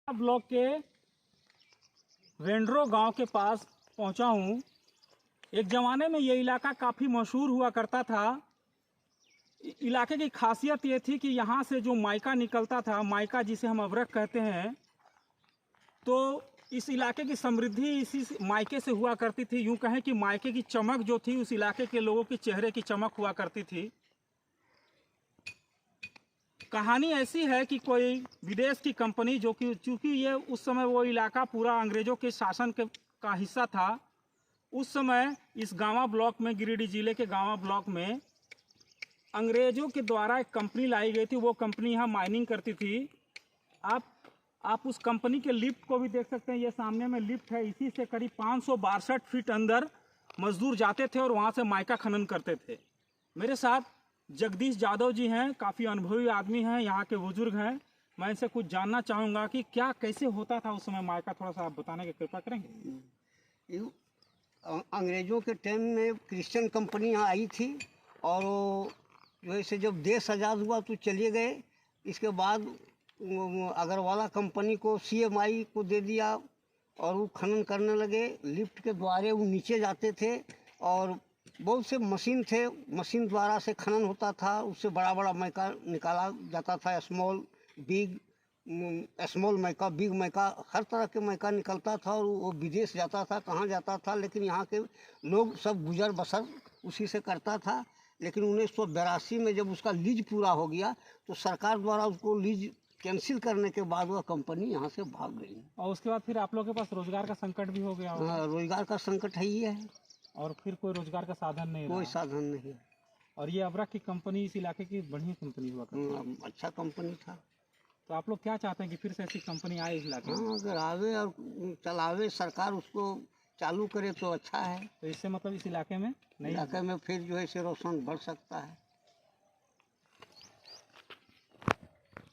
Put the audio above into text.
Block के वेंड्रो गांव के पास पहुंचा हूं। एक ज़माने में ये इलाका काफ़ी मशहूर हुआ करता था। इलाके की खासियत ये थी कि यहाँ से जो माइका निकलता था, माइका जिसे हम अबरख कहते हैं, तो इस इलाके की समृद्धि इसी मायके से हुआ करती थी। यूँ कहें कि मायके की चमक जो थी उस इलाके के लोगों के चेहरे की चमक हुआ करती थी। कहानी ऐसी है कि कोई विदेश की कंपनी, जो कि चूँकि ये उस समय वो इलाका पूरा अंग्रेज़ों के शासन का हिस्सा था, उस समय इस गांवा ब्लॉक में, गिरिडीह जिले के गांवा ब्लॉक में अंग्रेज़ों के द्वारा एक कंपनी लाई गई थी। वो कंपनी यहाँ माइनिंग करती थी। आप उस कंपनी के लिफ्ट को भी देख सकते हैं। ये सामने में लिफ्ट है। इसी से करीब 562 फीट अंदर मजदूर जाते थे और वहाँ से माइका खनन करते थे। मेरे साथ जगदीश यादव जी हैं, काफ़ी अनुभवी आदमी हैं, यहाँ के बुजुर्ग हैं। मैं इनसे कुछ जानना चाहूँगा कि क्या कैसे होता था उस समय माइका, थोड़ा सा आप बताने की कृपा करेंगे। अंग्रेज़ों के टाइम में क्रिश्चियन कंपनी यहाँ आई थी और वो जैसे जब देश आज़ाद हुआ तो चले गए। इसके बाद अग्रवाला कंपनी को CMI को दे दिया और वो खनन करने लगे। लिफ्ट के द्वारे वो नीचे जाते थे और बहुत से मशीन थे, मशीन द्वारा से खनन होता था। उससे बड़ा बड़ा मैका निकाला जाता था। स्मॉल मैका, बिग मैका, हर तरह के मैका निकलता था और वो विदेश जाता था, कहाँ जाता था। लेकिन यहाँ के लोग सब गुजर बसर उसी से करता था। लेकिन 1982 में जब उसका लीज पूरा हो गया तो सरकार द्वारा उसको लीज कैंसिल करने के बाद वह कंपनी यहाँ से भाग गई। और उसके बाद फिर आप लोगों के पास रोजगार का संकट भी हो गया होगा। रोजगार का संकट है ही है और फिर कोई रोजगार का साधन नहीं कोई रहा। साधन नहीं। और ये अबरख की कंपनी इस इलाके की बढ़िया कंपनी हुआ करती थी। अच्छा कंपनी था। तो आप लोग क्या चाहते हैं कि फिर से ऐसी कंपनी आए इस इलाके में? अगर आवे और चलावे, सरकार उसको चालू करे तो अच्छा है। तो इससे मतलब इस इलाके में में फिर जो है से रोशन बढ़ सकता है।